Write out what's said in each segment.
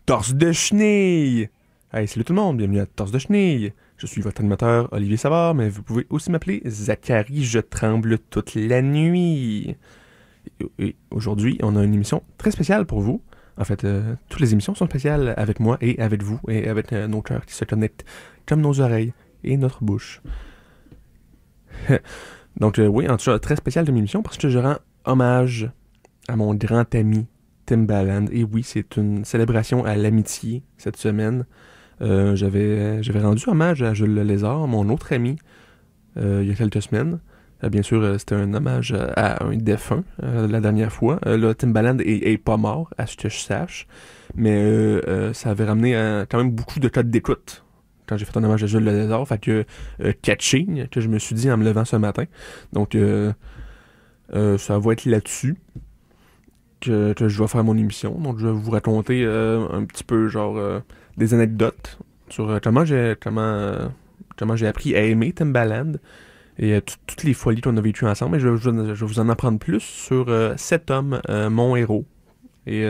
Torse de chenille! Hey, salut tout le monde, bienvenue à Torse de chenille. Je suis votre animateur Olivier Savard, mais vous pouvez aussi m'appeler Zachary, je tremble toute la nuit. Et aujourd'hui, on a une émission très spéciale pour vous. En fait, toutes les émissions sont spéciales avec moi et avec vous, et avec nos cœurs qui se connectent comme nos oreilles et notre bouche. Donc oui, en tout cas, très spéciale de mon émission parce que je rends hommage à mon grand ami Timbaland. Et oui, c'est une célébration à l'amitié cette semaine. J'avais rendu hommage à Jules Lézard, mon autre ami, il y a quelques semaines. Bien sûr, c'était un hommage à un défunt la dernière fois. Là, Timbaland est pas mort, à ce que je sache. Mais ça avait ramené quand même beaucoup de codes d'écoute quand j'ai fait un hommage à Jules Lézard. Fait que catching, que je me suis dit en me levant ce matin. Donc, ça va être là-dessus que je vais faire mon émission. Donc, je vais vous raconter un petit peu, genre, des anecdotes sur comment j'ai appris à aimer Timbaland et toutes les folies qu'on a vécues ensemble. Et je vais vous en apprendre plus sur cet homme, mon héros, et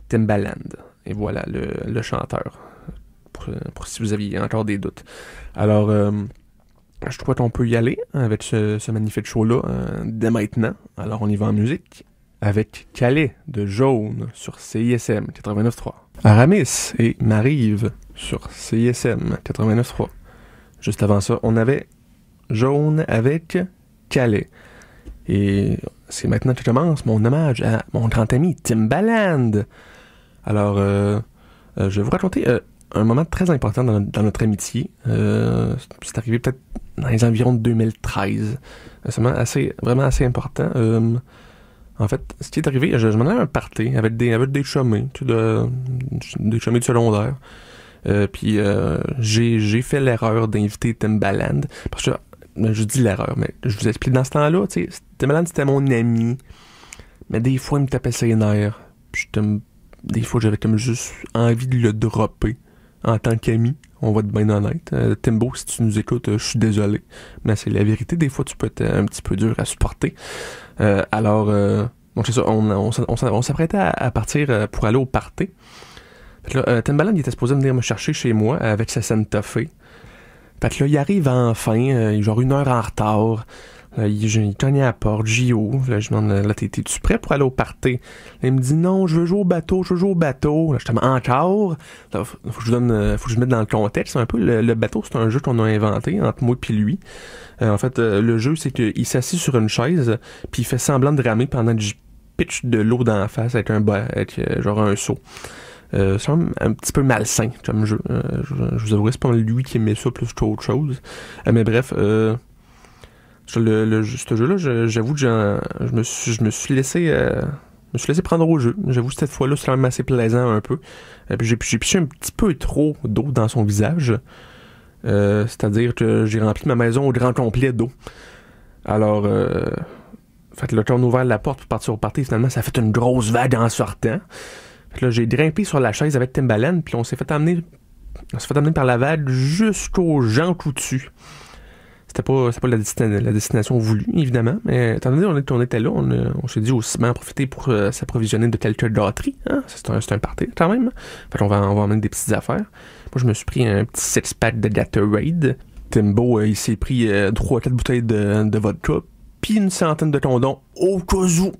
Timbaland. Et voilà, le chanteur, pour si vous aviez encore des doutes. Alors, je crois qu'on peut y aller avec ce magnifique show-là dès maintenant. Alors, on y va en musique avec Calais de Jaune sur CISM 89.3. Aramis et Marive sur CISM 89.3. Juste avant ça, on avait Jaune avec Calais. Et c'est maintenant que commence mon hommage à mon grand ami Timbaland. Alors, je vais vous raconter un moment très important dans notre amitié. C'est arrivé peut-être dans les environs de 2013. C'est vraiment assez important. En fait, ce qui est arrivé, je m'en allais à un party avec des chumés, des chumés de secondaire. Puis j'ai fait l'erreur d'inviter Timbaland. Parce que, je dis l'erreur, mais je vous explique, dans ce temps-là, tu sais, Timbaland c'était mon ami. Mais des fois, il me tapait ses nerfs. Puis des fois, j'avais comme juste envie de le dropper en tant qu'ami. On va être bien honnête. Timbo, si tu nous écoutes, je suis désolé. Mais c'est la vérité. Des fois, tu peux être un petit peu dur à supporter. Alors, donc c'est ça. On s'apprêtait à partir pour aller au party. Fait que là, Timbaland, il était supposé venir me chercher chez moi avec sa Santa Fe. Fait que là, il arrive enfin. Il est genre 1 heure en retard. Il cogne à la porte, J.O. Là, je demande, là, t'es-tu prêt pour aller au party? Là, il me dit, non, je veux jouer au bateau. Là, je te dis, encore? Là, faut que je mette dans le contexte un peu. Le bateau, c'est un jeu qu'on a inventé entre moi et lui. En fait, le jeu, c'est qu'il s'assit sur une chaise, puis il fait semblant de ramer pendant que je pitch de l'eau dans la face avec genre un seau. C'est un petit peu malsain comme jeu. Je vous avouerai, c'est pas lui qui aimait ça plus qu'autre chose. Mais bref, ce jeu-là, j'avoue que je me suis laissé prendre au jeu. J'avoue que cette fois-là, c'est quand même assez plaisant un peu. Puis j'ai piché un petit peu trop d'eau dans son visage. C'est-à-dire que j'ai rempli ma maison au grand complet d'eau. Alors, fait que là, quand on a ouvert la porte pour partir au party, finalement, ça a fait une grosse vague en sortant. Fait que là, j'ai grimpé sur la chaise avec Timbaland, puis on s'est fait amener par la vague jusqu'aux gens au-dessus. C'était pas la destination voulue, évidemment, mais étant donné qu'on était là, on s'est dit aussi bien en profiter pour s'approvisionner de quelques gâteries. Hein? C'est un party, quand même. Fait qu'on va emmener des petites affaires. Moi, je me suis pris un petit six-pack de Gatorade. Timbo, il s'est pris 3-4 bouteilles de vodka, puis une centaine de condoms au cas où.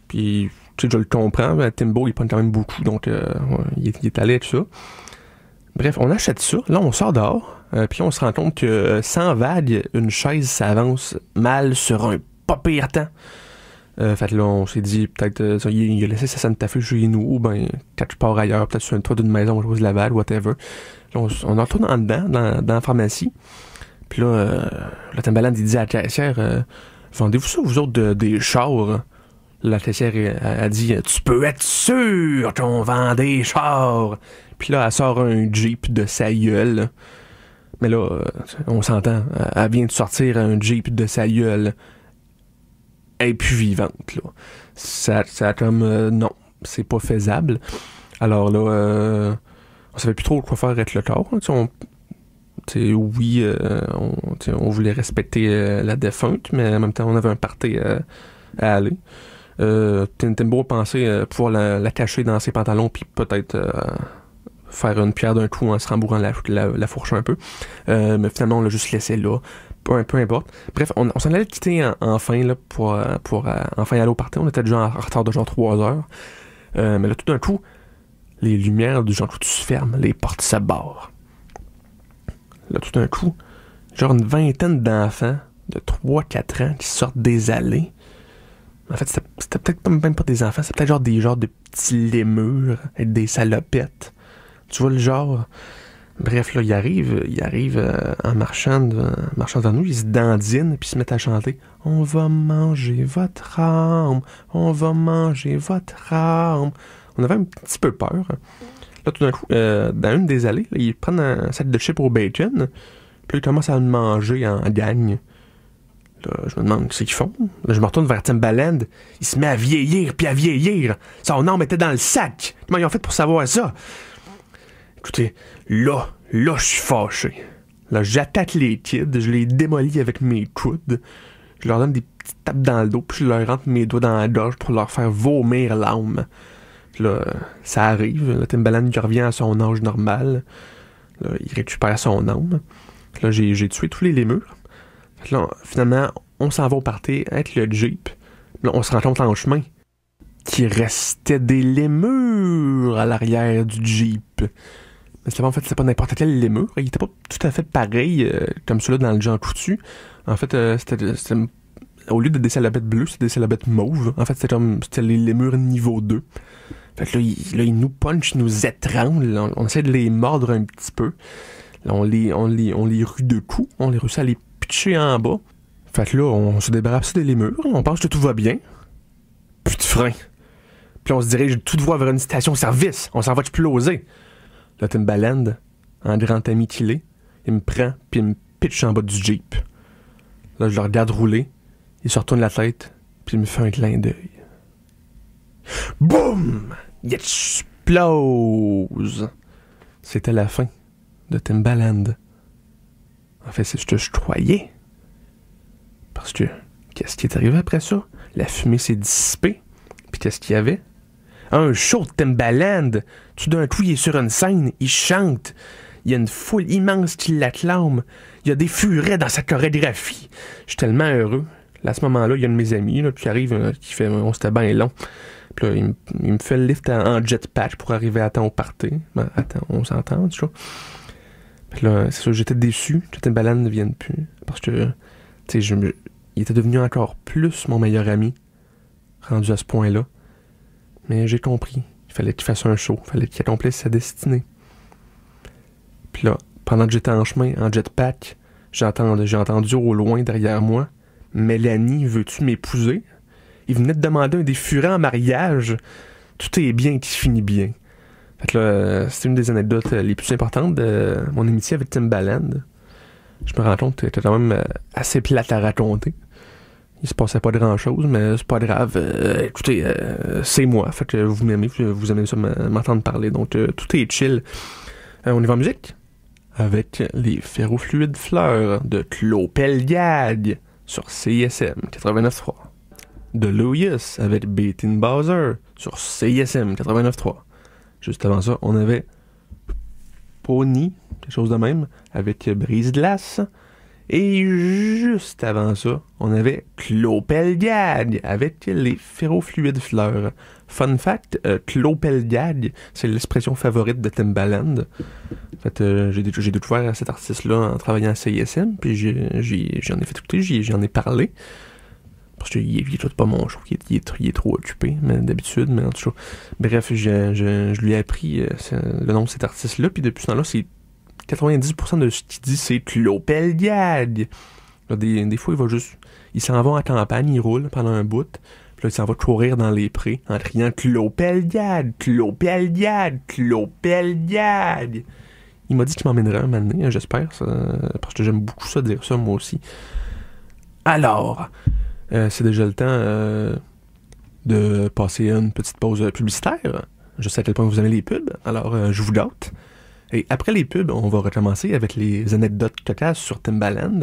Puis, tu sais, je le comprends, Timbo, il prend quand même beaucoup, donc il est allé avec ça. Bref, on achète ça. Là, on sort dehors. Puis on se rend compte que sans vague, une chaise s'avance mal sur un pas pire temps. Fait que là, on s'est dit, peut-être, il a laissé sa Santa Fe chez nous, ou ben, quand je pars ailleurs, peut-être sur un toit d'une maison, on de la vague, whatever. Là, on retourne en dedans, dans la pharmacie. Puis là, le Timbaland, il dit à la caissière, vendez-vous ça, vous autres, des chars? La caissière a dit, tu peux être sûr qu'on vend des chars. Puis là, elle sort un Jeep de sa gueule. Mais là, on s'entend. Elle vient de sortir un Jeep de sa gueule. Elle est plus vivante, là. Ça a comme... non, c'est pas faisable. Alors là, on savait plus trop quoi faire avec le corps. Hein, Oui, on voulait respecter la défunte, mais en même temps, on avait un party à aller. Timbo a pensé pouvoir la cacher dans ses pantalons, puis peut-être faire une pierre d'un coup en se rembourrant la fourche un peu. Mais finalement, on l'a juste laissé là. Peu importe. Bref, on s'en allait quitter enfin là, pour enfin aller au party. On était déjà en retard de genre 3 heures. Mais là, tout d'un coup, les lumières du genre tout se ferment, les portes se barrent. Là, tout d'un coup, genre une vingtaine d'enfants de 3-4 ans qui sortent des allées. En fait, c'était peut-être même pas des enfants, c'était peut-être genre des genres de petits lémurs avec des salopettes. Tu vois le genre? Bref, là, il arrive en marchant devant nous, ils se dandinent puis se mettent à chanter « On va manger votre âme, on va manger votre âme ». On avait un petit peu peur. Là, tout d'un coup, dans une des allées, là, ils prennent un sac de chips au bacon, puis ils commencent à le manger en gang. Là, je me demande ce qu'ils font. Là, je me retourne vers Timbaland. Il se met à vieillir, puis à vieillir. Son âme était dans le sac. Comment ils ont fait pour savoir ça? Écoutez, là, je suis fâché. Là, j'attaque les kids, je les démolis avec mes coudes. Je leur donne des petites tapes dans le dos, puis je leur rentre mes doigts dans la gorge pour leur faire vomir l'âme. Puis là, ça arrive. Là, Timbaland qui revient à son âge normal. Là, il récupère son âme. Puis là, j'ai tué tous les lémurs. Puis là, finalement, on s'en va au party avec le Jeep. Là, on se rend compte en chemin qu'il restait des lémurs à l'arrière du Jeep. Mais c'était pas n'importe quel lémur. Il était pas tout à fait pareil comme ceux-là dans le Jean Coutu. En fait, c'était au lieu de des salopettes bleues, c'était des salopettes mauves. En fait, c'était les lémurs niveau 2. Fait que là, ils nous punchent, ils nous étranglent. On essaie de les mordre un petit peu. Là, on les rue de coups. On les réussit à les pitcher en bas. Fait que là, on se débarrasse des lémurs. On pense que tout va bien. Plus de frein. Puis on se dirige toute voie vers une station-service. On s'en va exploser. Là, Timbaland, en grand ami qu'il est, il me prend puis il me pitche en bas du Jeep. Là, je le regarde rouler. Il se retourne la tête puis il me fait un clin d'œil. Boum! Il explose! C'était la fin de Timbaland. En fait, c'est ce que je croyais. Parce que, qu'est-ce qui est arrivé après ça? La fumée s'est dissipée. Puis qu'est-ce qu'il y avait? Un show de Timbaland. Tout d'un coup, il est sur une scène, il chante. Il y a une foule immense qui l'acclame. Il y a des furets dans sa chorégraphie. Je suis tellement heureux. Là, à ce moment-là, il y a un de mes amis là, qui arrive, qui fait « On s'était bien long ». Puis là, il me fait le lift en jetpack pour arriver à temps au party. Ben, attends, on s'entend, tu vois. Puis là, c'est sûr, j'étais déçu que Timbaland ne vienne plus. Parce que, tu sais, il était devenu encore plus mon meilleur ami, rendu à ce point-là. Mais j'ai compris. Il fallait qu'il fasse un show. Il fallait qu'il accomplisse sa destinée. Puis là, pendant que j'étais en chemin, en jetpack, j'ai entendu au loin derrière moi « Mélanie, veux-tu m'épouser? » Il venait de demander un des furets en mariage. Tout est bien qui finit bien. Fait que là, c'est une des anecdotes les plus importantes de mon amitié avec Timbaland. Je me rends compte que c'était quand même assez plate à raconter. Il se passait pas grand-chose, mais c'est pas grave. Écoutez, c'est moi. Fait que vous m'aimez ça m'entendre parler. Donc, tout est chill. On y va en musique? Avec les ferrofluides fleurs de Clopelgag sur CISM 89.3. De Louis avec Beatin Bowser sur CISM 89.3. Juste avant ça, on avait Pony, quelque chose de même, avec Brise-Glace. Et juste avant ça, on avait Clopelgag avec les ferrofluides fleurs. Fun fact, Clopelgag, c'est l'expression favorite de Timbaland. En fait, j'ai découvert cet artiste-là en travaillant à CISM, puis j'en ai fait écouter, j'en ai parlé. Parce qu'il écoute pas mon show, il est trop occupé, mais d'habitude, mais en tout cas. Bref, je lui ai appris le nom de cet artiste-là, puis depuis ce temps-là, c'est 90% de ce qu'il dit, c'est Clopelgag. Des fois, il s'en va en campagne, il roule pendant un bout, puis là, il s'en va courir dans les prés en criant Clopelgag, Clopelgag, Clopelgag. Il m'a dit qu'il m'emmènerait un moment donné, j'espère, parce que j'aime beaucoup ça, dire ça, moi aussi. Alors, c'est déjà le temps de passer une petite pause publicitaire. Je sais à quel point vous aimez les pubs, alors je vous gâte. Et après les pubs, on va recommencer avec les anecdotes cocasses sur Timbaland,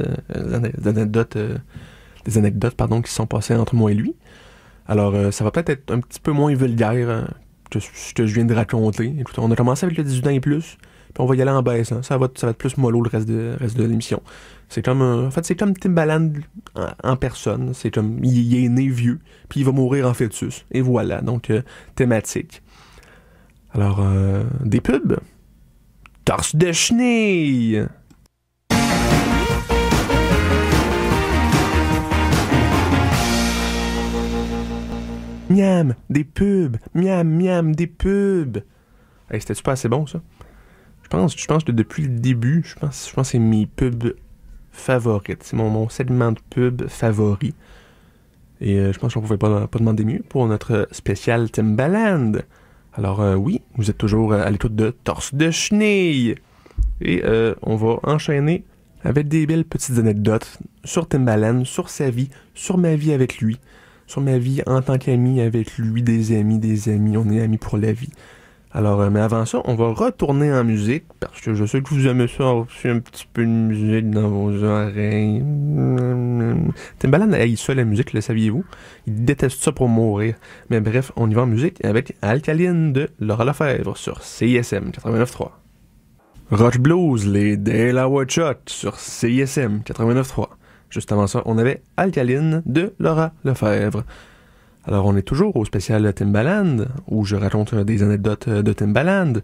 des anecdotes pardon, qui sont passées entre moi et lui. Alors, ça va peut-être être un petit peu moins vulgaire que ce que je viens de raconter. Écoute, on a commencé avec le 18 ans et plus, puis on va y aller en baisse. Hein. Ça va être plus mollo le reste de l'émission. C'est comme, en fait, c'est comme Timbaland en personne. C'est comme, il est né vieux, puis il va mourir en fœtus. Et voilà, donc thématique. Alors, des pubs. Torse de chenille! Miam, des pubs! Miam, miam, des pubs! Hey, c'était-tu pas assez bon, ça? Je pense que depuis le début, je pense que c'est mes pubs favorites. C'est mon segment de pub favori. Et je pense qu'on pouvait pas demander mieux pour notre spécial Timbaland. Alors oui, vous êtes toujours à l'écoute de Torse de chenille. Et on va enchaîner avec des belles petites anecdotes sur Timbaland, sur sa vie, sur ma vie avec lui, sur ma vie en tant qu'ami avec lui, des amis, on est amis pour la vie. Alors, mais avant ça, on va retourner en musique, parce que je sais que vous aimez ça, aussi un petit peu de musique dans vos oreilles. Timbaland haït ça, la musique, le saviez-vous? Il déteste ça pour mourir. Mais bref, on y va en musique avec Alcaline de Laura Lefebvre sur CISM 89.3. Rock Blues, les Delaware Shot sur CISM 89.3. Juste avant ça, on avait Alcaline de Laura Lefebvre. Alors, on est toujours au spécial Timbaland, où je raconte des anecdotes de Timbaland.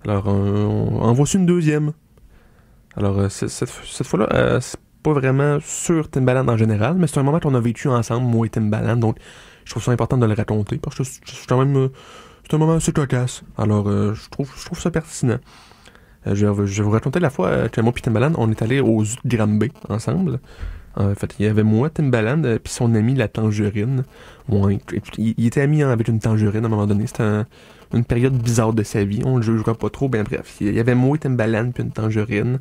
Alors, en voici une deuxième. Alors, cette fois-là, c'est pas vraiment sur Timbaland en général, mais c'est un moment qu'on a vécu ensemble, moi et Timbaland, donc je trouve ça important de le raconter, parce que c'est quand même c'est un moment assez cocasse. Alors, je trouve ça pertinent. Je vais vous raconter la fois que moi et Timbaland, on est allé au zoo de Granby ensemble. En fait, il y avait moi, Timbaland, puis son ami, la Tangerine. Ouais, il était ami avec une Tangerine à un moment donné. C'était une période bizarre de sa vie. On le jugera pas trop. Ben bref, il y avait moi, Timbaland, puis une Tangerine.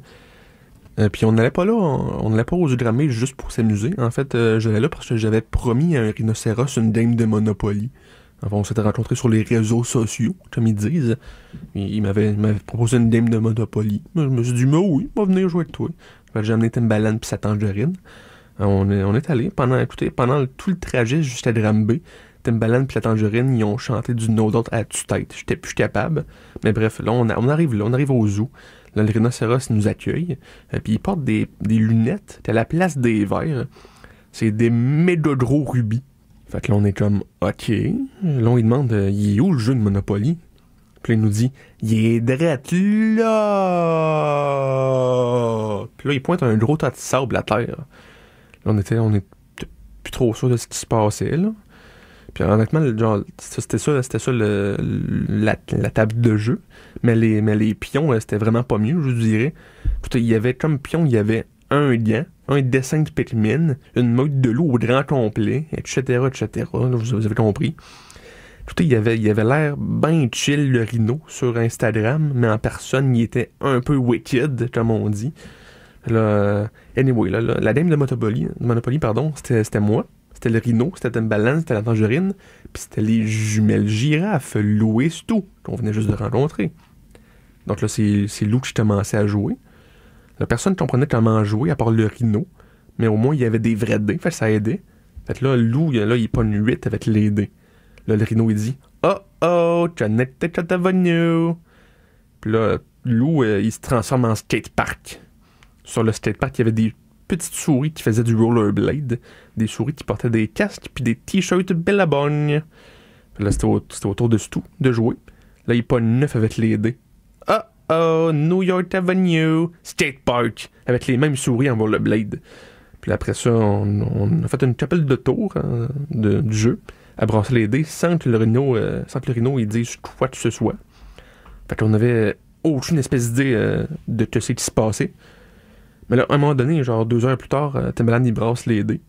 Puis on n'allait pas là, on n'allait pas aux yeux de Granby juste pour s'amuser. En fait, j'allais là parce que j'avais promis à un rhinocéros une dame de Monopoly. Enfin, on s'était rencontrés sur les réseaux sociaux, comme ils disent. Il m'avait proposé une dame de Monopoly. Je me suis dit, mais oui, il va venir jouer avec toi. J'ai amené Timbaland puis sa Tangerine. On est allé pendant tout le trajet jusqu'à Granby. Timbaland puis la Tangerine, ils ont chanté d'une autre d'autre à tue-tête. J'étais plus capable. Mais bref, là, on arrive au zoo. Là, le rhinocéros nous accueille. Puis il porte des lunettes. T'as la place des verres. C'est des méga gros rubis. Fait que là, on est comme, OK. Là, on lui demande, il est où le jeu de Monopoly? Puis là, il nous dit, il est drette là! Puis là, il pointe un gros tas de sable à terre. Là, on était plus trop sûr de ce qui se passait, là. Puis honnêtement, genre, c'était ça la table de jeu. Mais les pions, c'était vraiment pas mieux, je vous dirais. Écoutez, il y avait comme pion, il y avait un gant, un dessin de Pikmin, une meute de loup au grand complet, etc., etc. Là, vous avez compris. Écoutez, il avait l'air bien chill, le rhino, sur Instagram, mais en personne, il était un peu wicked, comme on dit. Là, anyway, là, la dame de Monopoly, c'était moi. C'était le rhino, c'était Timbaland, c'était la Tangerine, puis c'était les jumelles girafes, Lou et Stu, qu'on venait juste de rencontrer. Donc là, c'est Lou qui commençait à jouer. La personne comprenait comment jouer, à part le rhino, mais au moins, il y avait des vrais dés, fait que ça aidait. Fait que là, Lou, là, il pogne 8 avec les dés. Là, le rhino, il dit « Oh oh, connected to the venue ». Puis là, Lou, il se transforme en skatepark. Sur le skatepark, il y avait des petites souris qui faisaient du rollerblade, des souris qui portaient des casques puis des t-shirts Billabong. Là, c'était au tour de Stu de jouer. Là, il pogne 9 avec les dés. Oh oh, New York Avenue, skatepark, avec les mêmes souris en rollerblade. Puis après ça, on a fait une couple de tours du jeu, à brasser les dés sans que le rhino il dise quoi que ce soit. Fait qu'on avait aucune espèce d'idée de ce qui se passait. Mais là, à un moment donné, genre 2 heures plus tard, Timbaland, il brasse les dés.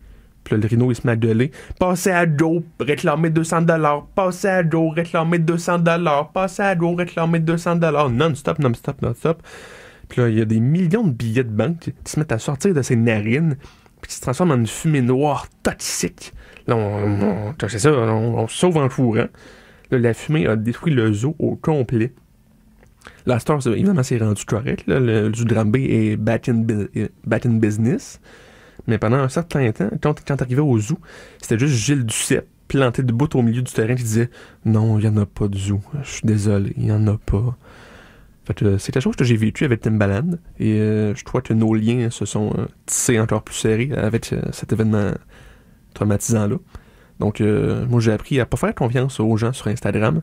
Puis là, le rhino, il se met à gueuler. Passez à Joe, réclamez 200$. Passez à Joe, réclamez 200$. Passez à Joe, réclamez 200$. Non-stop. Puis là, il y a des millions de billets de banque qui se mettent à sortir de ses narines, puis qui se transforment en une fumée noire toxique. Là, on se sauve en courant. Là, la fumée a détruit le zoo au complet. La star, évidemment, c'est rendu correct. Là, du drum B est back in business. Mais pendant un certain temps, quand t'arrivais au zoo, c'était juste Gilles Duceppe, planté debout au milieu du terrain, qui disait « Non, il n'y en a pas de zoo. Je suis désolé, il n'y en a pas. » En fait, c'est quelque chose que j'ai vécu avec Timbaland. Et je crois que nos liens se sont tissés encore plus serrés avec cet événement traumatisant-là. Donc, moi, j'ai appris à pas faire confiance aux gens sur Instagram.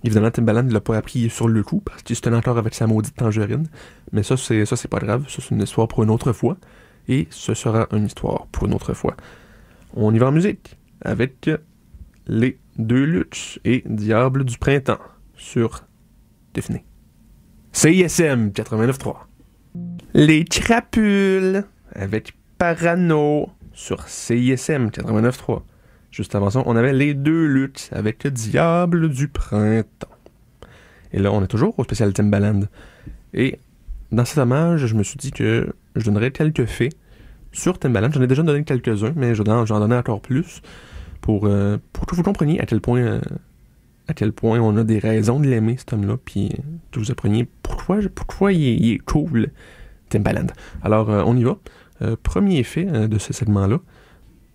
Évidemment, Timbaland ne l'a pas appris sur le coup, parce qu'il se tenait encore avec sa maudite tangerine. Mais ça, c'est pas grave. Ça, c'est une histoire pour une autre fois. Et ce sera une histoire pour une autre fois. On y va en musique avec les deux Luttes et Diable du Printemps sur Défini. CISM 89.3. Les Crapules avec Parano sur CISM 89.3. Juste avant ça, on avait les deux Luttes avec Diable du Printemps. Et là, on est toujours au spécial Timbaland. Et dans cet hommage, je me suis dit que je donnerais quelques faits sur Timbaland. J'en ai déjà donné quelques-uns, mais j'en donner encore plus pour que vous compreniez à quel point on a des raisons de l'aimer, cet homme-là, puis que vous appreniez pourquoi il est cool, Timbaland. Alors, on y va. Premier fait de ce segment-là.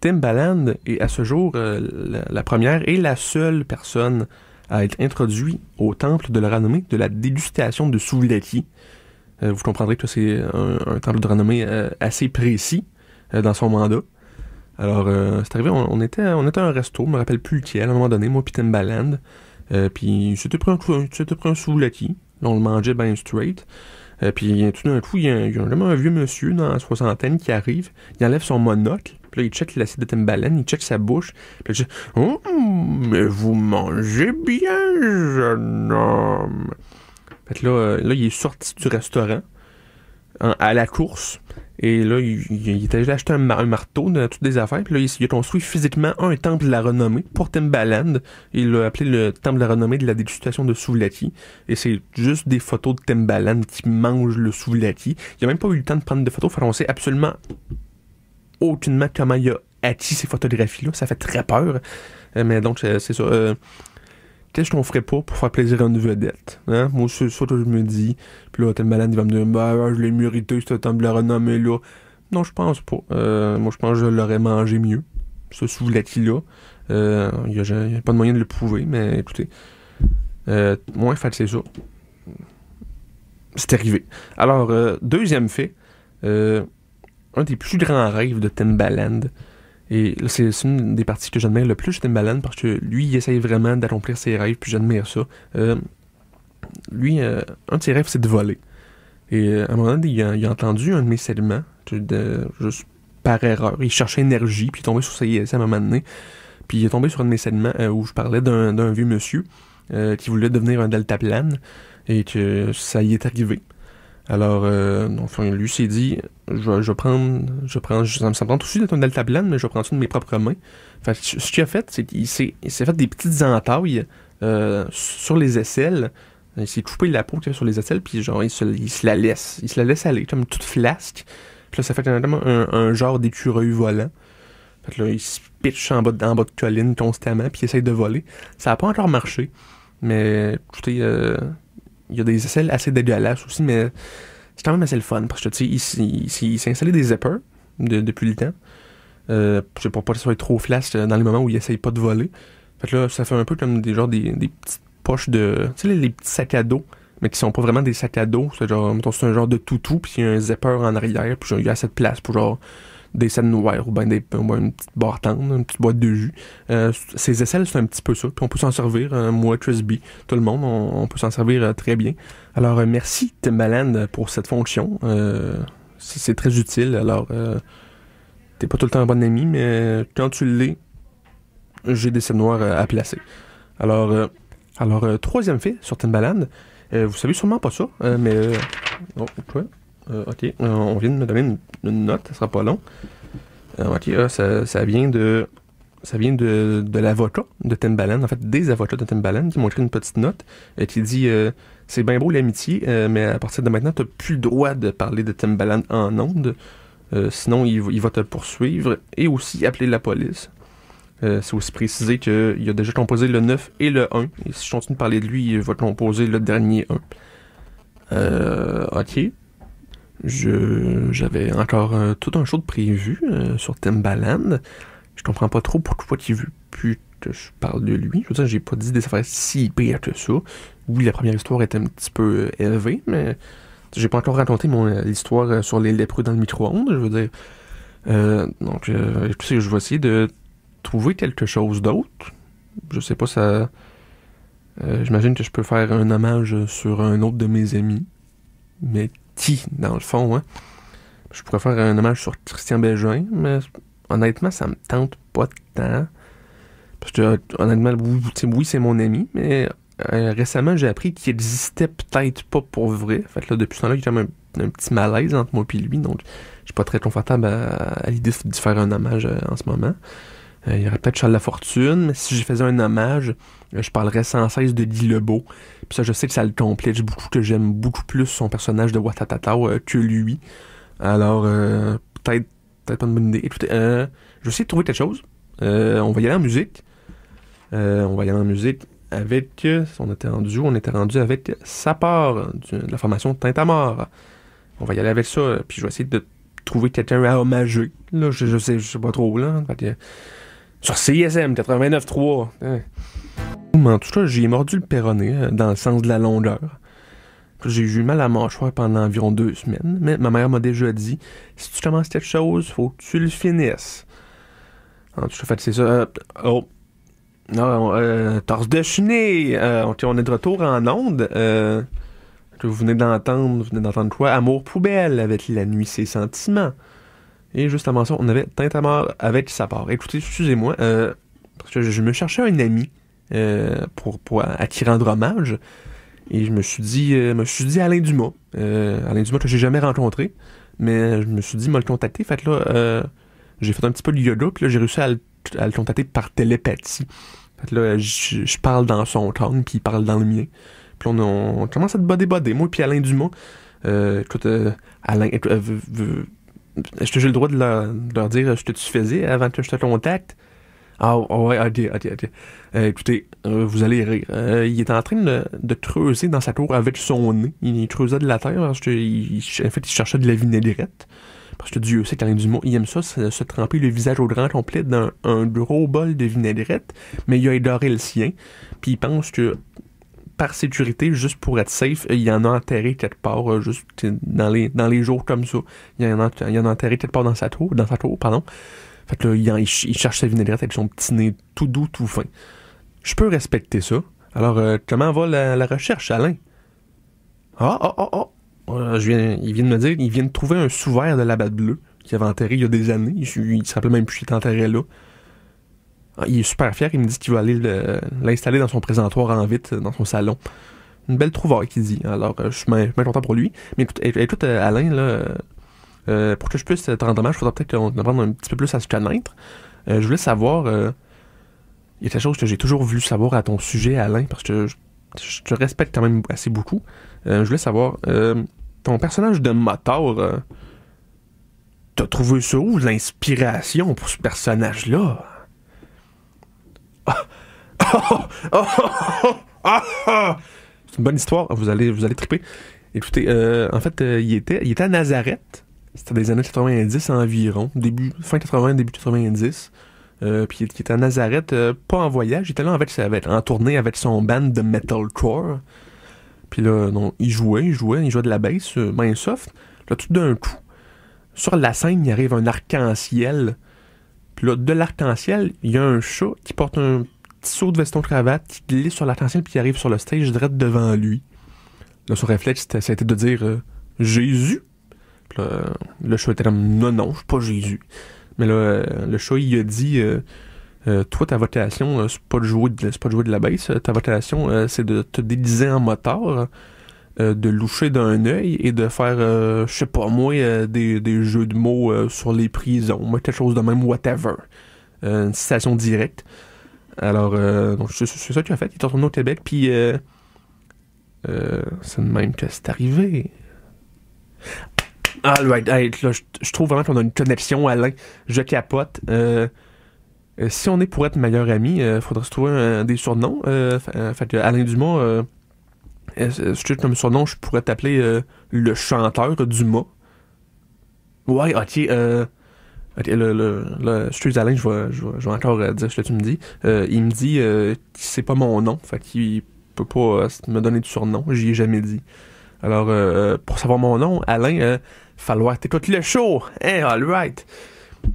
Timbaland est à ce jour la première et la seule personne à être introduit au temple de la renommée de la dégustation de souvlaki. Vous comprendrez que c'est un temple de renommée assez précis dans son mandat. Alors, c'est arrivé, on était à un resto, je me rappelle plus lequel, à un moment donné, moi puis Timbaland. Puis c'était pris un souvlaki. On le mangeait bien straight. Puis tout d'un coup, il y a vraiment un vieux monsieur dans la soixantaine qui arrive, il enlève son monocle, puis là, il check l'assiette de Timbaland, il check sa bouche, puis là, il dit « Oh, mais vous mangez bien, jeune homme! » Fait que là, il est sorti du restaurant, à la course, et là, il est allé acheter un marteau de toutes des affaires, puis là, il a construit physiquement un temple de la renommée pour Timbaland, et il l'a appelé le temple de la renommée de la dégustation de souvlaki, et c'est juste des photos de Timbaland qui mange le souvlaki. Il a même pas eu le temps de prendre de photos, on sait absolument aucunement comment il a acquis ces photographies-là, ça fait très peur, mais donc, c'est ça. Qu'est-ce qu'on ferait pas pour faire plaisir à une vedette? Hein? Moi, c'est ça que je me dis. Puis là, Timbaland, il va me dire, je l'ai mérité, ce temple de la renommée-là. Non, je pense pas. Moi, je pense que je l'aurais mangé mieux, ce souvlaki-là. Il n'y a pas de moyen de le prouver, mais écoutez. Moi, en fait, c'est ça. C'est arrivé. Alors, deuxième fait, un des plus grands rêves de Timbaland. Et là, c'est une des parties que j'admire le plus chez Timbaland parce que lui, il essaye vraiment d'accomplir ses rêves, puis j'admire ça. Lui, un de ses rêves, c'est de voler. Et à un moment donné, il a entendu un de mes segments, juste par erreur. Il cherchait énergie, puis il est tombé sur CISM à un moment donné. Puis il est tombé sur un de mes segments où je parlais d'un vieux monsieur qui voulait devenir un deltaplane, et que ça y est arrivé. Alors, enfin, lui s'est dit, ça me prend tout de suite d'être un deltaplane, mais je vais prendre ça de mes propres mains. Fait que ce qu'il a fait, c'est qu'il s'est fait des petites entailles sur les aisselles. Il s'est coupé la peau qu'il y avait sur les aisselles, puis genre, il se la laisse aller, comme une toute flasque. Puis là, ça fait un genre d'écureuil volant. Fait que là, il se pitche en bas de colline constamment, puis il essaye de voler. Ça n'a pas encore marché, mais écoutez, il y a des aisselles assez dégueulasses aussi, mais c'est quand même assez le fun, parce que, tu sais, il s'est installé des zippers depuis le temps. C'est pour pas que ça soit trop flasque dans les moments où il essaye pas de voler. Fait que là, ça fait un peu comme des petites poches de... Tu sais, les petits sacs à dos, mais qui sont pas vraiment des sacs à dos. C'est genre, mettons, c'est un genre de toutou, puis il y a un zipper en arrière, puis il y a assez de place pour genre des scènes noires, ou bien une petite barre tendre, une petite boîte de jus. Ces aisselles, c'est un petit peu ça, puis on peut s'en servir, moi, Trisby, tout le monde, on peut s'en servir très bien. Alors, merci Timbaland pour cette fonction. C'est très utile. Alors, t'es pas tout le temps un bon ami, mais quand tu l'es, j'ai des scènes noires à placer. Alors, troisième fait sur Timbaland, vous savez sûrement pas ça, mais... ok, on vient de me donner une note, ça sera pas long. Ok, ça vient de l'avocat de Timbaland, en fait des avocats de Timbaland qui m'ont écrit une petite note qui dit c'est bien beau l'amitié, mais à partir de maintenant, t'as plus le droit de parler de Timbaland en ondes, sinon il va te poursuivre et aussi appeler la police. C'est aussi précisé qu'il a déjà composé le 9 et le 1. Et si je continue de parler de lui, il va composer le dernier 1. Ok. J'avais encore tout un show de prévu sur Timbaland. Je comprends pas trop pourquoi il veut plus que je parle de lui. Je veux dire, j'ai pas dit des affaires si pires que ça. Oui, la première histoire était un petit peu élevée, mais j'ai pas encore raconté l'histoire sur les lépreux dans le micro-ondes. Je veux dire. Donc, je vais essayer de trouver quelque chose d'autre. Je sais pas, ça. J'imagine que je peux faire un hommage sur un autre de mes amis. Mais qui, dans le fond, hein? Je pourrais faire un hommage sur Christian Bégin, mais honnêtement, ça me tente pas tant. Parce que, honnêtement, oui, c'est mon ami, mais récemment, j'ai appris qu'il existait peut-être pas pour vrai. Fait que là, depuis ce temps-là, il y a quand même un petit malaise entre moi et lui, donc je suis pas très confortable à l'idée de faire un hommage en ce moment. Il y aurait peut-être Charles Lafortune, mais si je faisais un hommage, je parlerais sans cesse de Guy Lebeau. Puis ça, je sais que ça le complète beaucoup, que j'aime beaucoup plus son personnage de Watatata que lui. Alors, peut-être pas une bonne idée. Écoutez, je vais essayer de trouver quelque chose. On va y aller en musique. Avec... On était rendu avec Sapar, de la formation Tintamarre. On va y aller avec ça, puis je vais essayer de trouver quelqu'un à hommager. Là, je sais pas trop, là. Fait que, sur CISM 89.3. Hein. Mais en tout cas, j'ai mordu le péroné dans le sens de la longueur. J'ai eu mal à la mâchoire pendant environ 2 semaines, mais ma mère m'a déjà dit, si tu commences quelque chose, faut que tu le finisses. En tout cas, fait, c'est ça. Non, torse de chenille. On est de retour en onde. Que vous venez d'entendre quoi? Amour poubelle avec La nuit ses sentiments. Et juste avant ça, on avait Tintamarre avec Sapar. Écoutez, excusez-moi, parce que je me cherchais un ami à qui rendre hommage. Et je me suis dit Alain Dumas. Alain Dumas que j'ai jamais rencontré. Mais je me suis dit, m'a le contacter. Fait que là, j'ai fait un petit peu de yoga, puis là, j'ai réussi à le contacter par télépathie. Fait que là, je parle dans son tongue, puis il parle dans le mien. Puis on commence à te boder, moi puis Alain Dumas. Écoute, Alain, est-ce que j'ai le droit de leur dire ce que tu faisais avant que je te contacte? Ah ouais, ok. Écoutez, vous allez rire. Il est en train de creuser dans sa tour avec son nez. Il creusait de la terre parce qu'il cherchait de la vinaigrette. Parce que Dieu sait qu'Alain Dumas, il aime ça, se tremper le visage au grand complet dans un gros bol de vinaigrette, mais il a édoré le sien. Puis il pense que, par sécurité, juste pour être safe, il en a enterré quelque part, juste dans les jours comme ça. Il en a enterré quelque part dans sa tour, pardon. Fait que là, il cherche sa vinaigrette avec son petit nez tout doux, tout fin. Je peux respecter ça. Alors, comment va la recherche, Alain? Il vient de me dire, il vient de trouver un sous-verre de la Batte Bleue qu'il avait enterré il y a des années. Il se rappelait même plus qu'il était enterré là. Il est super fier, il me dit qu'il va aller l'installer dans son présentoir en vitre, dans son salon. Une belle trouvaille, qu'il dit. Alors, je suis bien content pour lui. Mais écoute Alain, là, pour que je puisse te rendre hommage, il faudra peut-être qu'on apprenne un petit peu plus à se connaître. Je voulais savoir, il y a quelque chose que j'ai toujours voulu savoir à ton sujet, Alain, parce que je te respecte quand même assez beaucoup. Je voulais savoir, ton personnage de moteur, t'as trouvé ça où, l'inspiration pour ce personnage-là? C'est une bonne histoire, vous allez triper. Écoutez, en fait, il était à Nazareth. C'était des années 90 environ, fin 80, début 90. Puis il était à Nazareth, pas en voyage, il était là en tournée avec son band de metalcore. Puis là, non, il jouait de la bass, bien soft. Là, tout d'un coup, sur la scène, il arrive un arc-en-ciel. Puis là, de l'arc-en-ciel, il y a un chat qui porte un petit saut de veston-cravate, qui glisse sur l'arc-en-ciel, puis il arrive sur le stage direct devant lui. Là, son réflexe, ça a été de dire Jésus. Puis là, le chat était comme non, je suis pas Jésus. Mais là, le chat, il a dit toi, ta vocation, c'est pas de jouer de la bass. Ta vocation, c'est de te déguiser en motard, de loucher d'un œil et de faire, je sais pas moi, des jeux de mots sur les prisons, quelque chose de même, whatever. Une citation directe. Alors, donc c'est ça qu'il a fait. Il est retourné au Québec, puis c'est de même que c'est arrivé. Alright, hey, là, je trouve vraiment qu'on a une connexion, Alain. Je capote. Si on est pour être meilleur ami, faudrait se trouver des surnoms. Fait que Alain Dumas, si comme surnom, je pourrais t'appeler le chanteur Dumas. Ouais, ok. Ok, excuse Alain, je vais encore dire ce que tu me dis. Il me dit que c'est pas mon nom, fait qu'il peut pas me donner de surnom, j'y ai jamais dit. Alors, pour savoir mon nom, Alain, falloir t'écoutes le show. Hey, alright.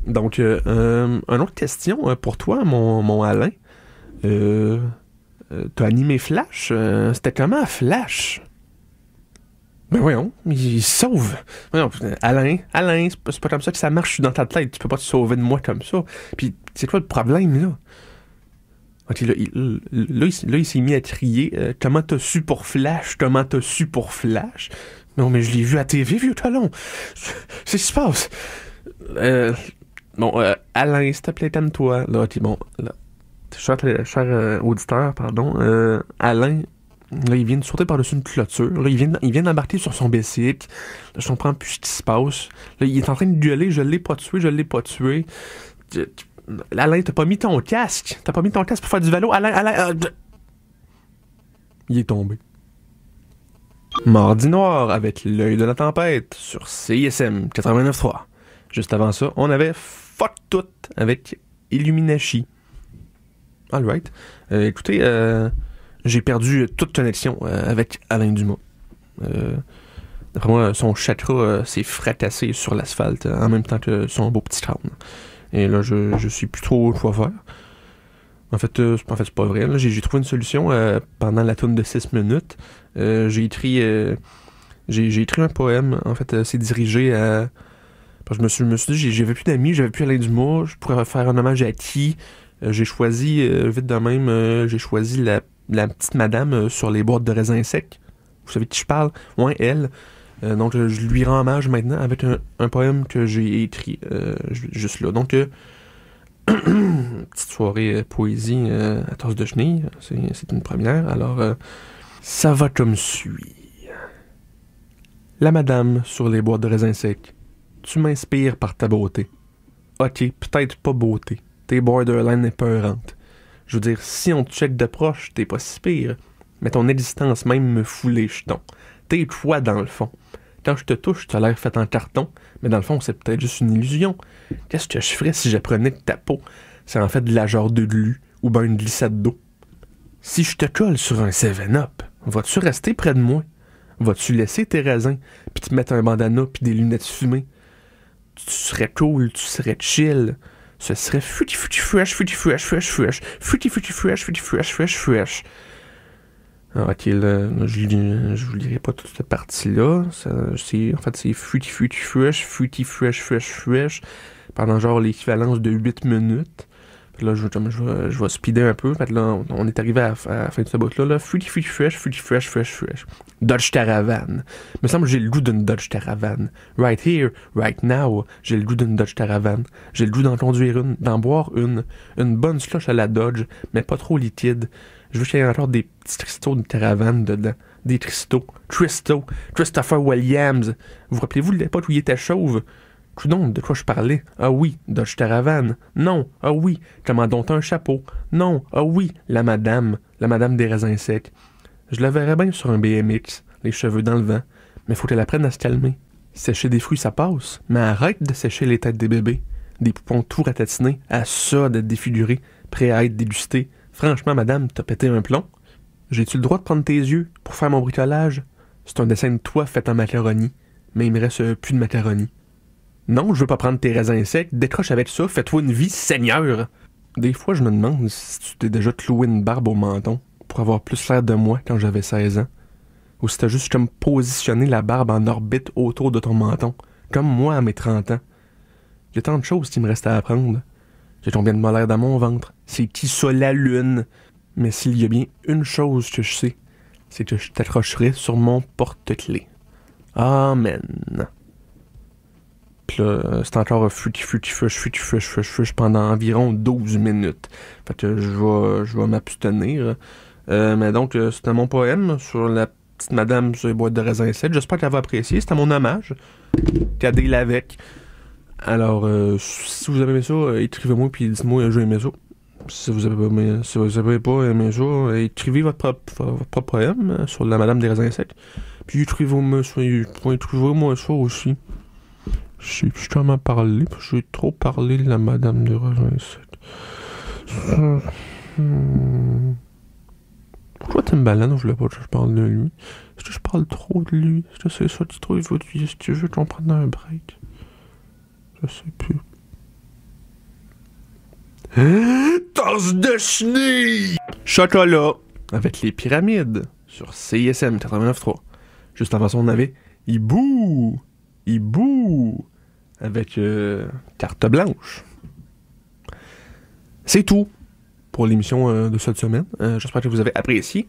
Donc, une autre question pour toi, mon Alain. T'as animé Flash? C'était comment Flash? Ben voyons, il se sauve. Voyons, Alain, c'est pas comme ça que ça marche dans ta tête. Tu peux pas te sauver de moi comme ça. Puis, c'est quoi le problème, là? Ok, là, il s'est mis à crier comment t'as su pour Flash? Comment t'as su pour Flash? Non, mais je l'ai vu à TV, vieux talon. C'est ce qui se passe. Alain, s'il te plaît, calme-toi. Là, ok, bon, là. Cher auditeur, pardon. Alain, là, il vient de sauter par-dessus une clôture. Là, il vient d'embarquer sur son bicycle. Là, je comprends plus ce qui se passe. Là, il est en train de gueuler, je l'ai pas tué. Alain, t'as pas mis ton casque. Pour faire du vélo. Alain. Il est tombé. Mardi noir avec l'œil de la tempête sur CISM 89.3. Juste avant ça, on avait Fuck Tout avec Illuminashi. Alright. Écoutez, j'ai perdu toute connexion avec Alain Dumas. D'après moi, son chakra s'est fracassé sur l'asphalte en même temps que son beau petit crâne. Et là, je suis plus trop quoi faire. En fait, c'est pas vrai. Là, j'ai trouvé une solution pendant la tourne de 6 minutes. J'ai écrit un poème. En fait, c'est dirigé à... Parce que je me suis dit, j'avais plus d'amis, j'avais plus Alain Dumas. Je pourrais faire un hommage à qui? J'ai choisi, vite de même, j'ai choisi la petite madame sur les boîtes de raisins secs. Vous savez de qui je parle? Ouais, elle. Donc, je lui rends hommage maintenant avec un poème que j'ai écrit juste là. Donc, petite soirée poésie à tasse de chenille. C'est une première. Alors, ça va comme suit. La madame sur les boîtes de raisins secs. Tu m'inspires par ta beauté. Ok, peut-être pas beauté. T'es borderline épeurante. Je veux dire, si on te check de proche, t'es pas si pire. Mais ton existence même me fout les jetons. T'es toi dans le fond. Quand je te touche, t'as l'air fait en carton, mais dans le fond, c'est peut-être juste une illusion. Qu'est-ce que je ferais si j'apprenais que ta peau, c'est en fait de la genre de glu ou ben une glissade d'eau? Si je te colle sur un 7-up, vas-tu rester près de moi? Vas-tu laisser tes raisins, puis te mettre un bandana puis des lunettes fumées? Tu serais cool, tu serais chill. Ce serait fruity fresh. Ah, ok, là, je vous lirai pas toute cette partie-là. En fait, c'est fruity fresh, pendant genre l'équivalence de 8 minutes. Puis là, je vais speeder un peu. Fait que là, on est arrivé à la fin de ce bout-là. Là. Fruity fresh. Dodge Caravan. Me semble que j'ai le goût d'une Dodge Caravan. Right here, right now, j'ai le goût d'une Dodge Caravan. J'ai le goût d'en conduire une, d'en boire une. Une bonne slush à la Dodge, mais pas trop liquide. Je veux qu'il y ait encore des petits cristaux de caravane dedans. Des cristaux. Christopher Williams. Vous rappelez-vous de l'époque où il était chauve? Coudonc, de quoi je parlais? Ah oui, Dodge Caravan. Non. Ah oui, commandons un chapeau. Non. Ah oui, la madame des raisins secs. Je la verrais bien sur un BMX, les cheveux dans le vent. Mais faut qu'elle apprenne à se calmer. Sécher des fruits, ça passe. Mais arrête de sécher les têtes des bébés. Des poupons tout ratatinés, à ça d'être défigurés, prêts à être dégustés. Franchement, madame, t'as pété un plomb? J'ai-tu le droit de prendre tes yeux pour faire mon bricolage? C'est un dessin de toi fait en macaroni. Mais il me reste plus de macaroni. Non, je veux pas prendre tes raisins secs. Décroche avec ça, fais-toi une vie, Seigneur! Des fois, je me demande si tu t'es déjà cloué une barbe au menton pour avoir plus l'air de moi quand j'avais 16 ans. Ou si t'as juste comme positionné la barbe en orbite autour de ton menton, comme moi à mes 30 ans. Il y a tant de choses qui me restent à apprendre. J'ai combien de molaires dans mon ventre? C'est qui ça, la lune? Mais s'il y a bien une chose que je sais, c'est que je t'accrocherai sur mon porte-clés. Amen. Puis là, c'est encore fruity fresh pendant environ 12 minutes. Fait que je vais m'abstenir. Mais donc, c'était mon poème sur la petite madame sur les boîtes de raisin secs. J'espère qu'elle va apprécier. C'était mon hommage. Cadé avec. Alors, si vous avez aimé ça, écrivez-moi puis dites-moi j'ai aimé ça. Si vous avez pas aimé ça, écrivez votre propre poème sur la Madame des raisins secs. Puis écrivez-moi ça aussi. Je sais plus comment parler, parce que j'ai trop parlé de la Madame des raisins secs. Pourquoi Timbaland, on voulait pas que je parle de lui? Est-ce que je parle trop de lui? Est-ce que c'est ça, tu trouves, si tu veux qu'on prenne un break? Je sais plus. Tasse de chenille! Chocolat! Avec les pyramides, sur CISM 89.3. Juste avant ça, on avait Hibou! Hibou! Avec carte blanche. C'est tout pour l'émission de cette semaine. J'espère que vous avez apprécié.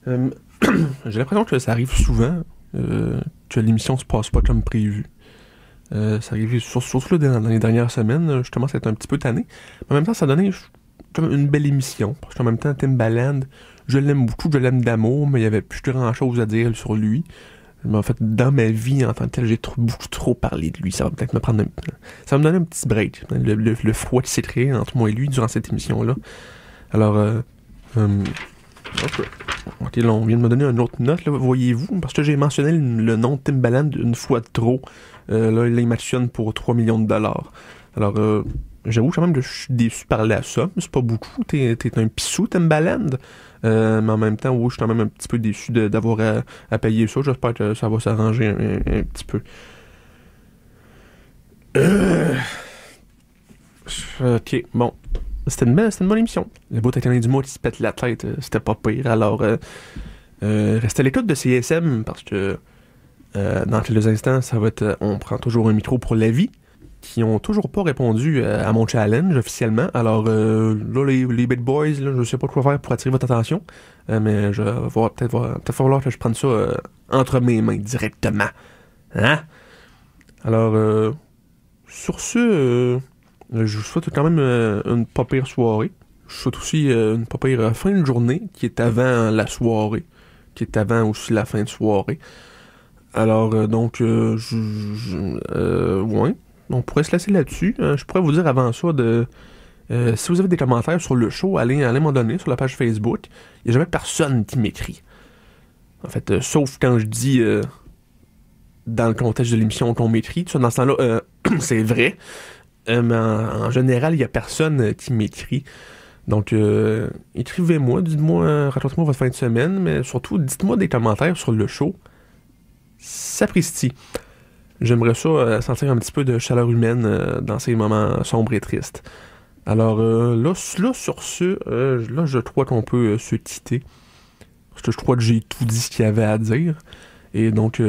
J'ai l'impression que ça arrive souvent, que l'émission se passe pas comme prévu. Ça arrive surtout dans les dernières semaines. Je commence à être un petit peu tanné. Mais en même temps, ça donnait comme une belle émission. Parce qu'en même temps, Timbaland, je l'aime beaucoup, je l'aime d'amour, mais il y avait plus grand chose à dire sur lui. Mais en fait, dans ma vie en tant que tel, j'ai beaucoup trop parlé de lui. Ça va peut-être me prendre ça va me donner un petit break. Le froid qui s'est créé entre moi et lui durant cette émission-là. Alors, ok, là, on vient de me donner une autre note, là, voyez-vous, parce que j'ai mentionné le nom de Timbaland une fois de trop. Là, il m'actionne pour 3 millions de dollars. Alors, j'avoue quand même que je suis déçu par la somme. C'est pas beaucoup. T'es un pissou, Timbaland. Mais en même temps, oui, je suis quand même un petit peu déçu d'avoir à payer ça. J'espère que ça va s'arranger un petit peu. Ok, bon. C'était une bonne émission. Le beau Titanic du mois qui se pète la tête, c'était pas pire. Alors, restez à l'écoute de CSM parce que dans quelques instants, ça va être on prend toujours un micro pour la vie qui ont toujours pas répondu à mon challenge officiellement. Alors, là, les big boys, là, je sais pas quoi faire pour attirer votre attention, mais je vais peut-être falloir que je prenne ça entre mes mains directement. Hein? Alors, sur ce, je vous souhaite quand même une pas pire soirée. Je vous souhaite aussi une pas pire fin de journée qui est avant la soirée, qui est avant aussi la fin de soirée. Alors, donc, ouais. On pourrait se laisser là-dessus. Je pourrais vous dire avant ça si vous avez des commentaires sur le show, allez m'en donner sur la page Facebook. Il n'y a jamais personne qui m'écrit. En fait, sauf quand je dis dans le contexte de l'émission qu'on m'écrit. Dans ce temps-là, c'est vrai. Mais en général, il n'y a personne qui m'écrit. Donc, écrivez-moi, dites-moi, racontez-moi votre fin de semaine, mais surtout, dites-moi des commentaires sur le show. Sapristi. J'aimerais ça sentir un petit peu de chaleur humaine dans ces moments sombres et tristes. Alors là, sur ce, là, je crois qu'on peut se quitter. Parce que je crois que j'ai tout dit ce qu'il y avait à dire. Et donc,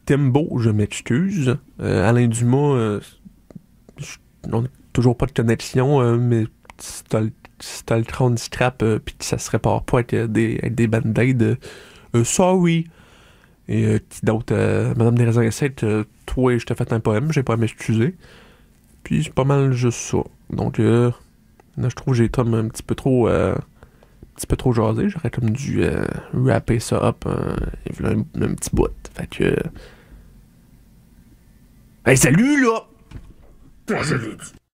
Timbo, je m'excuse. Alain Dumas, on n'a toujours pas de connexion, mais si t'as le crâne scrap, puis que ça se répare pas avec des band-aids, sorry. Et qui d'autre? Madame des raisins secs, toi, je t'ai fait un poème, j'ai pas à m'excuser. Puis c'est pas mal juste ça. Donc là, je trouve que j'ai comme un petit peu trop jasé. J'aurais comme dû rapper ça up et voilà un petit bout. Fait que... Hey, salut, là! Je l'ai dit.